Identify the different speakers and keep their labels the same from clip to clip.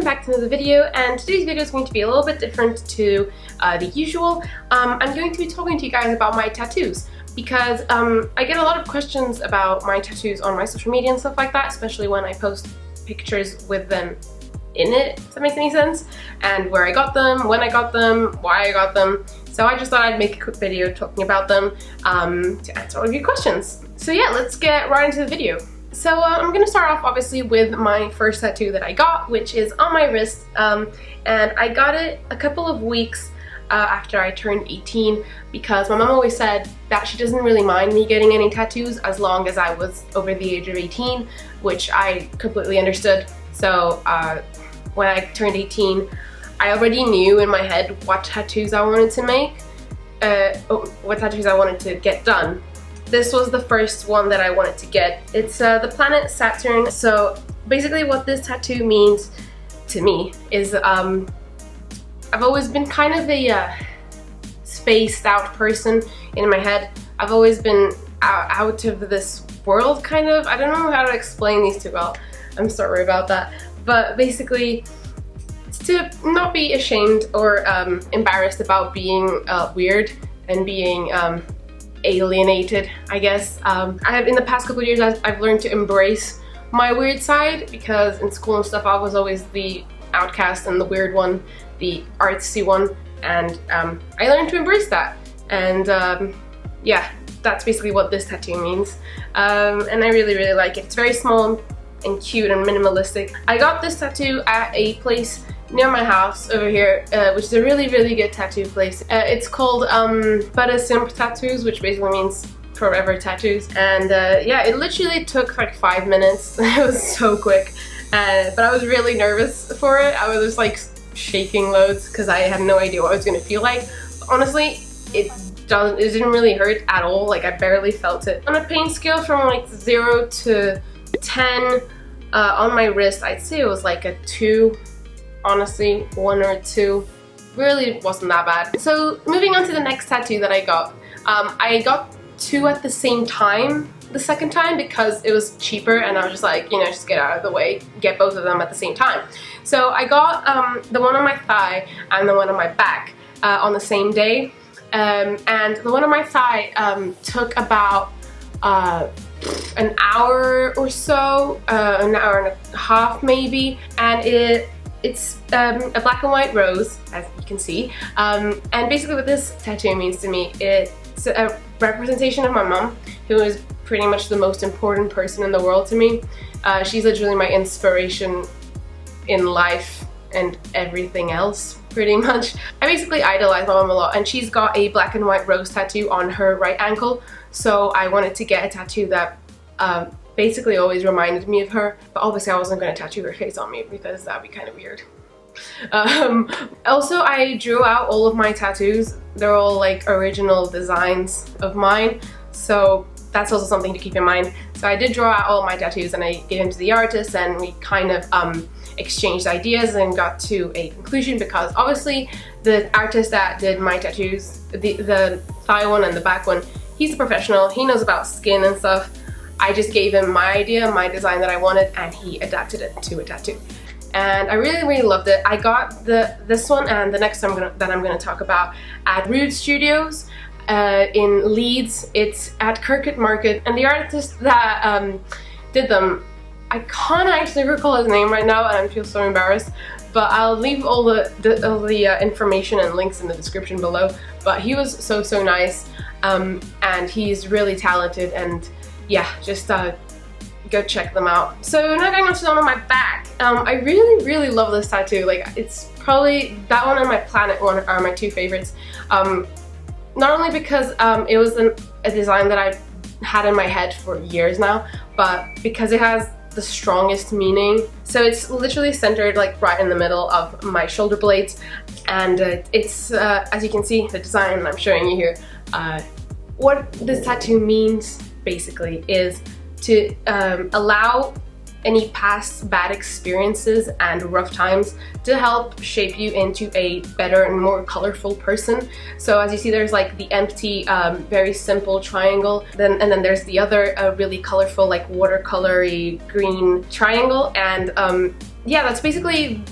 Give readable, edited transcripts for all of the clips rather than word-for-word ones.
Speaker 1: back to another video, and today's video is going to be a little bit different to the usual. I'm going to be talking to you guys about my tattoos because I get a lot of questions about my tattoos on my social media and stuff like that, especially when I post pictures with them in it, if that makes any sense, and where I got them, when I got them, why I got them. So I just thought I'd make a quick video talking about them to answer all of your questions. So yeah, let's get right into the video. So I'm going to start off obviously with my first tattoo that I got, which is on my wrist, and I got it a couple of weeks after I turned 18 because my mom always said that she doesn't really mind me getting any tattoos as long as I was over the age of 18, which I completely understood. So when I turned 18, I already knew in my head what tattoos I wanted to make, what tattoos I wanted to get done. This was the first one that I wanted to get. It's the planet Saturn. So basically what this tattoo means to me is I've always been kind of a spaced out person in my head. I've always been out of this world, kind of. I don't know how to explain these too well. I'm sorry about that. But basically, it's to not be ashamed or embarrassed about being weird and being alienated, I guess. In the past couple of years I've learned to embrace my weird side, because in school and stuff I was always the outcast and the weird one, the artsy one, and I learned to embrace that. And yeah, that's basically what this tattoo means. And I really like it. It's very small and cute and minimalistic. I got this tattoo at a place near my house over here, which is a really good tattoo place. It's called Para Sempre Tattoos, which basically means forever tattoos. And yeah, it literally took like 5 minutes. It was so quick, but I was really nervous for it. I was just like shaking loads because I had no idea what it was gonna feel like. But honestly, it didn't really hurt at all. Like, I barely felt it. On a pain scale from like 0 to 10 on my wrist, I'd say it was like a 2. Honestly, 1 or 2. Really wasn't that bad. So moving on to the next tattoo that I got. I got 2 at the same time the second time because it was cheaper, and I was just like, you know, just get out of the way, get both of them at the same time. So I got the one on my thigh and the one on my back on the same day, and the one on my thigh took about an hour or so, an hour and a half maybe, and it's a black and white rose, as you can see, and basically what this tattoo means to me, it's a representation of my mom, who is pretty much the most important person in the world to me. She's literally my inspiration in life and everything else, pretty much. I basically idolize my mom a lot, and she's got a black and white rose tattoo on her right ankle, so I wanted to get a tattoo that basically always reminded me of her, but obviously I wasn't going to tattoo her face on me because that'd be kind of weird. Also, I drew out all of my tattoos. They're all like original designs of mine, so that's also something to keep in mind. So I did draw out all my tattoos and I gave them to the artist, and we kind of exchanged ideas and got to a conclusion, because obviously the artist that did my tattoos, the thigh one and the back one, he's a professional, he knows about skin and stuff. I just gave him my idea, my design that I wanted, and he adapted it to a tattoo. And I really loved it. I got this one and the next that I'm gonna talk about at Rude Studios in Leeds. It's at Kirkwood Market, and the artist that did them, I can't actually recall his name right now, and I feel so embarrassed, but I'll leave all the information and links in the description below. But he was so nice, and he's really talented, and yeah, just go check them out. So now going on to the one on my back. I really love this tattoo. Like, it's probably that one and my planet one are my 2 favorites. Not only because it was a design that I had in my head for years now, but because it has the strongest meaning. So it's literally centered like right in the middle of my shoulder blades, and it's as you can see, the design I'm showing you here. What this tattoo means basically is to allow any past bad experiences and rough times to help shape you into a better and more colorful person. So as you see, there's like the empty, very simple triangle, and then there's the other really colorful, like watercolory green triangle, and yeah, that's basically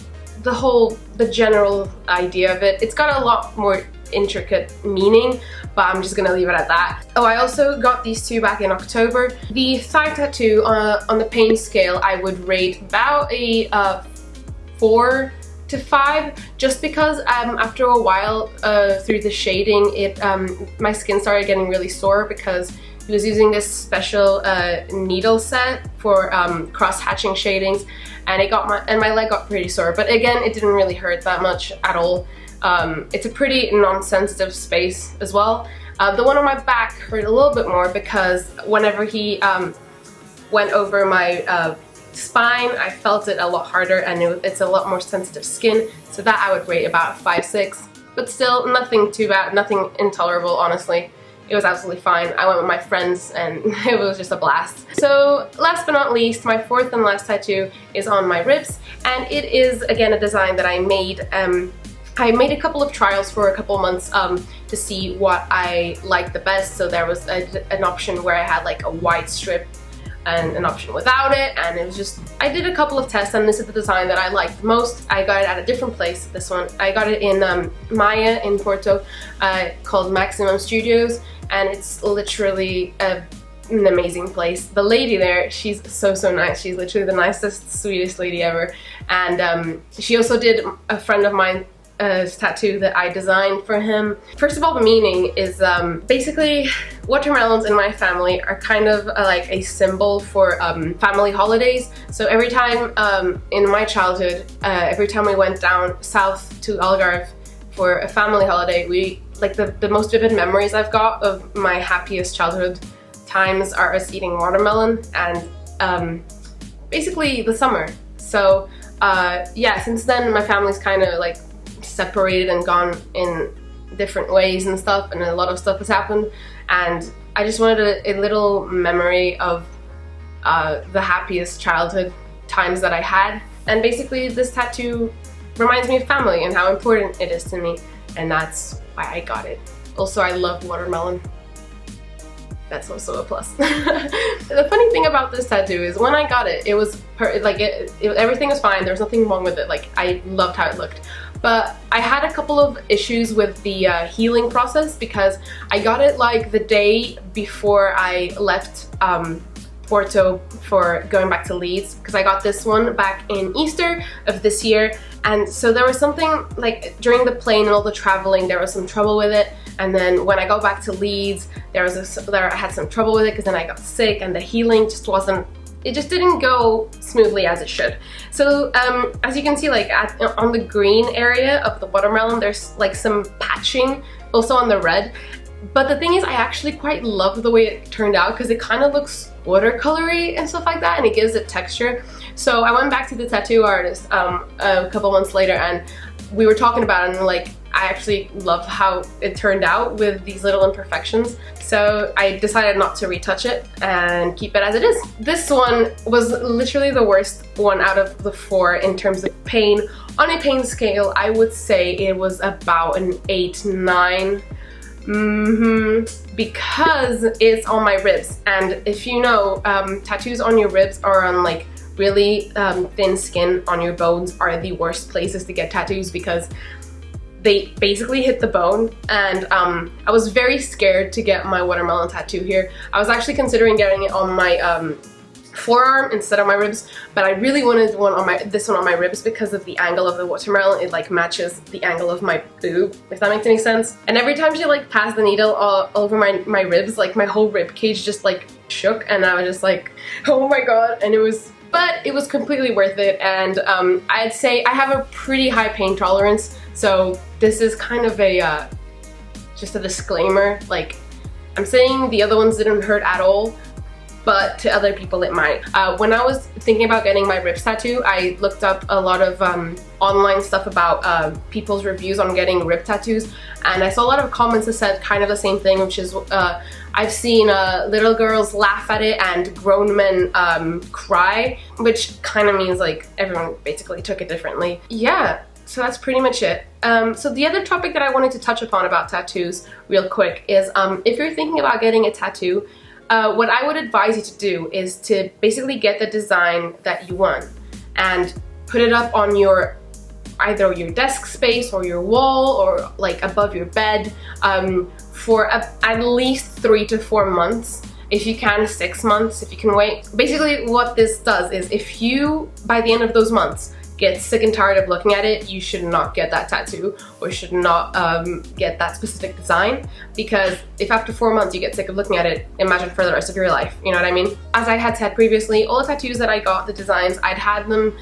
Speaker 1: the general idea of it. It's got a lot more intricate meaning, but I'm just gonna leave it at that. Oh, I also got these two back in October. The thigh tattoo on the pain scale, I would rate about a 4 to 5, just because after a while through the shading, my skin started getting really sore because he was using this special needle set for cross-hatching shadings, and my leg got pretty sore. But again, it didn't really hurt that much at all. It's a pretty non-sensitive space as well. The one on my back hurt a little bit more because whenever he went over my spine, I felt it a lot harder, and it's a lot more sensitive skin, so that I would rate about 5-6, but still nothing too bad, nothing intolerable, honestly. It was absolutely fine. I went with my friends and it was just a blast. So last but not least, my fourth and last tattoo is on my ribs, and it is again a design that I made. I made a couple of trials for a couple months to see what I liked the best. So there was an option where I had like a white strip and an option without it, and it was just, I did a couple of tests, and this is the design that I liked most. I got it at a different place, this one. I got it in Maya in Porto, called Maximum Studios, and it's literally an amazing place. The lady there, she's so nice. She's literally the nicest, sweetest lady ever. And she also did a friend of mine tattoo that I designed for him. First of all, the meaning is basically watermelons in my family are kind of like a symbol for family holidays. So every time in my childhood, every time we went down south to Algarve for a family holiday, the most vivid memories I've got of my happiest childhood times are us eating watermelon and basically the summer. So yeah, since then my family's kind of like separated and gone in different ways and stuff, and a lot of stuff has happened, and I just wanted a little memory of the happiest childhood times that I had, and basically this tattoo reminds me of family and how important it is to me, and that's why I got it. Also, I love watermelon. That's also a plus. The funny thing about this tattoo is when I got it, it was everything was fine. There was nothing wrong with it. Like, I loved how it looked. But I had a couple of issues with the healing process because I got it like the day before I left Porto for going back to Leeds, because I got this one back in Easter of this year, and so there was something like during the plane and all the traveling, there was some trouble with it, and then when I got back to Leeds, I had some trouble with it because then I got sick, and the healing just wasn't. It just didn't go smoothly as it should. So as you can see, like on the green area of the watermelon, there's like some patching, also on the red. But the thing is, I actually quite love the way it turned out because it kind of looks watercolory and stuff like that, and it gives it texture. So I went back to the tattoo artist a couple months later, and we were talking about it, and like I actually love how it turned out with these little imperfections. So I decided not to retouch it and keep it as it is. This one was literally the worst one out of the 4 in terms of pain. On a pain scale, I would say it was about an 8-9. Because it's on my ribs, and if you know, tattoos on your ribs or on like really thin skin on your bones are the worst places to get tattoos because they basically hit the bone, and I was very scared to get my watermelon tattoo here. I was actually considering getting it on my forearm instead of my ribs, but I really wanted this one on my ribs because of the angle of the watermelon. It like matches the angle of my boob, if that makes any sense. And every time she like passed the needle all over my ribs, like my whole rib cage just like shook, and I was just like, oh my god. And but it was completely worth it, and I'd say I have a pretty high pain tolerance, so this is kind of a just a disclaimer. Like, I'm saying the other ones didn't hurt at all, but to other people it might. When I was thinking about getting my ribs tattoo, I looked up a lot of online stuff about people's reviews on getting rib tattoos, and I saw a lot of comments that said kind of the same thing, which is I've seen little girls laugh at it and grown men cry, which kind of means like everyone basically took it differently. Yeah, so that's pretty much it. So the other topic that I wanted to touch upon about tattoos real quick is if you're thinking about getting a tattoo, what I would advise you to do is to basically get the design that you want and put it up on your either your desk space or your wall or like above your bed for at least 3 to 4 months. If you can, 6 months, if you can wait. Basically what this does is if you, by the end of those months, get sick and tired of looking at it, you should not get that tattoo or should not get that specific design, because if after 4 months you get sick of looking at it, imagine for the rest of your life, you know what I mean? As I had said previously, all the tattoos that I got, the designs, I'd had them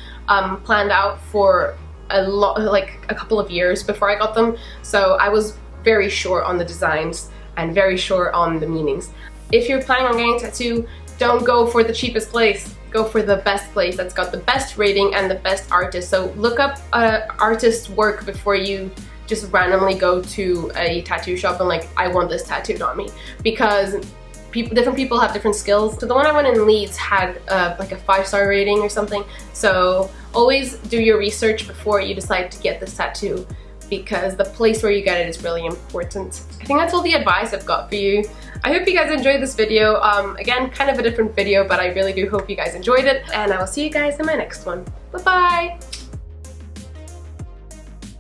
Speaker 1: planned out for like a couple of years before I got them, so I was very sure on the designs and very sure on the meanings. If you're planning on getting a tattoo, don't go for the cheapest place. Go for the best place that's got the best rating and the best artist. So look up artist's work before you just randomly go to a tattoo shop and like, I want this tattooed on me. Because different people have different skills. So the one I went in Leeds had like a 5-star rating or something. So always do your research before you decide to get this tattoo, because the place where you get it is really important. I think that's all the advice I've got for you. I hope you guys enjoyed this video. Again, kind of a different video, but I really do hope you guys enjoyed it, and I will see you guys in my next one. Bye-bye!